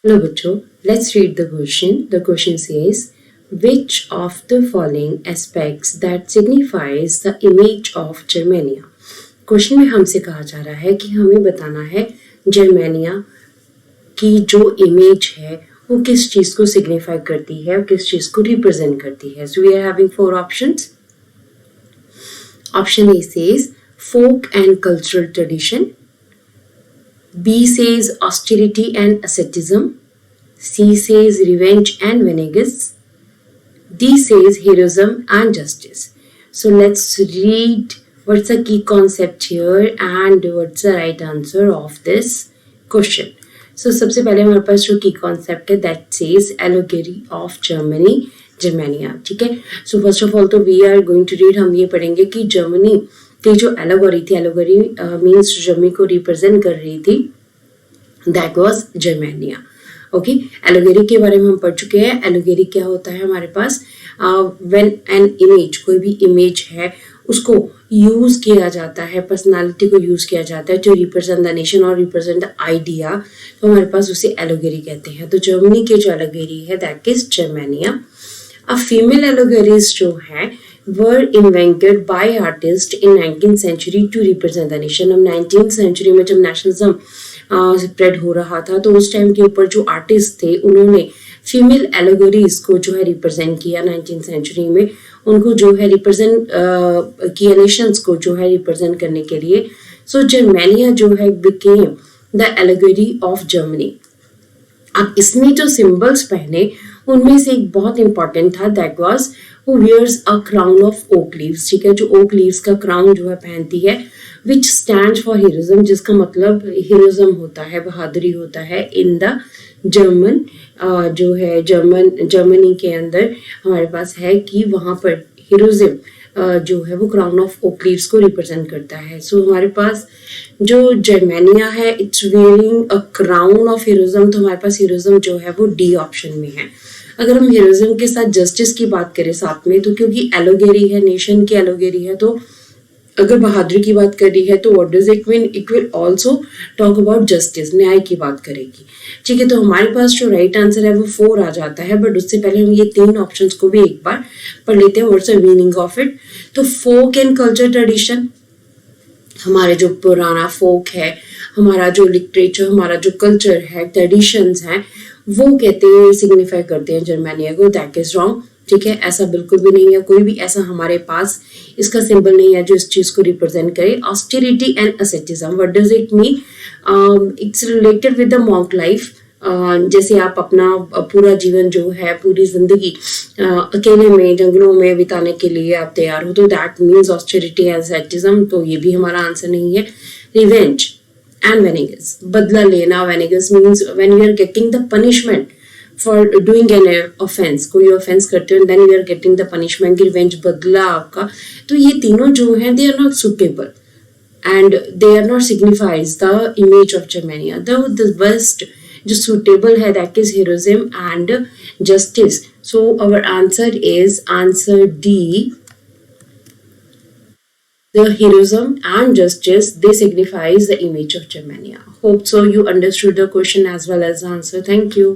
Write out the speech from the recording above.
Hello बच्चों, let's read the question. The question says, which of the following aspects that signifies the image of Germania? Question में हमसे कहा जा रहा है कि हमें बताना है जर्मेनिया की जो इमेज है वो किस चीज को सिग्निफाई करती है और किस चीज को रिप्रेजेंट करती है. So we are having 4 options. Option A says folk and cultural tradition. B says austerity and asceticism. C says revenge and venegas. D says heroism and justice. So let's read what's the key concept here and what's the right answer of this question. So सबसे पहले हमारे पास जो की concept है that says allegory of Germany, Germania. ठीक है. So first of all तो we are going to read, हम ये पढ़ेंगे कि जर्मनी की जो एलोगरी थी, एलोगरी मीन्स जर्मनी को रिप्रेजेंट कर रही थी, दैट वाज जर्मेनिया. ओके, एलोगरी के बारे में हम पढ़ चुके हैं. एलोगरी क्या होता है हमारे पास, व्हेन एन इमेज, कोई भी इमेज है उसको यूज किया जाता है, पर्सनालिटी को यूज किया जाता है टू रिप्रेजेंट द नेशन और रिप्रेजेंट द आइडिया, तो हमारे पास उसे एलोगरी कहते हैं. तो जर्मनी की जो एलोगरी है दैट इज जर्मेनिया. अब फीमेल एलोगरीज जो है were invented by artists in 19th century to represent the nation. अब 19th century में जब नेशनलिज्म स्प्रेड हो रहा था तो उस टाइम के ऊपर जो आर्टिस्ट थे उन्होंने फीमेल एलोगरीज को जो है रिप्रेजेंट किया 19th सेंचुरी में, उनको जो है रिप्रेजेंट किया नेशंस को जो है रिप्रेजेंट करने के लिए. सो जर्मेनिया जो है बिकेम द एलोगरी ऑफ जर्मनी. अब इसने जो सिंबल्स पहने उनमें से एक बहुत इंपॉर्टेंट था, that was who wears a crown of oak leaves. ठीक है, जो oak leaves का क्राउन जो है पहनती है, which stands for heroism, जिसका मतलब हीरोइज्म होता है, बहादुरी होता है. इन द जर्मन जो है जर्मनी के अंदर हमारे पास है कि वहाँ पर हीरोइज्म जो है वो क्राउन ऑफ ओक लीव्स को रिप्रेजेंट करता है. सो हमारे पास जो जर्मेनिया है it's wearing a crown of heroism. तो हमारे पास हीरोइज्म जो है वो डी ऑप्शन में है. अगर हम हीरोइज्म के साथ जस्टिस की बात करें साथ में, तो क्योंकि एलोगेरी है, नेशन की एलोगेरी है, तो अगर बहादुरी की बात कर रही है तो what does it mean, it will also talk about justice, न्याय की बात करेगी. ठीक है, तो हमारे पास जो राइट आंसर है वो 4 आ जाता है. बट उससे पहले हम ये 3 ऑप्शंस को भी एक बार पढ़ लेते हैं, what's the meaning of it. तो फोक एंड कल्चर ट्रेडिशन, हमारे जो पुराना फोक है, हमारा जो लिटरेचर, हमारा जो कल्चर है, ट्रेडिशंस हैं, वो कहते हैं सिग्निफाई करते हैं जर्मेनिया को. That is wrong. ठीक है, ऐसा बिल्कुल भी नहीं है. कोई भी ऐसा हमारे पास इसका सिंबल नहीं है जो इस चीज को रिप्रेजेंट करे. Austerity and asceticism, what does it mean, it's related with the monk life. जैसे आप अपना पूरा जीवन जो है, पूरी जिंदगी अकेले में जंगलों में बिताने के लिए आप तैयार हो, तो दैट मीन्स ऑस्टेरिटी एंड अससेटिज्म. तो ये भी हमारा आंसर नहीं है. रिवेंज and venegas, बदला लेना. venegas means when you are getting the punishment for doing an offense, कोई offense करते हो then you are getting the punishment. revenge बदला आपका. तो ये तीनों जो हैं they are not suitable and they are not signifies the image of Germania. The best जो suitable है that is heroism and justice. So our answer is answer D. The heroism and justice, they signifies the image of Germania. Hope so you understood the question as well as the answer. Thank you.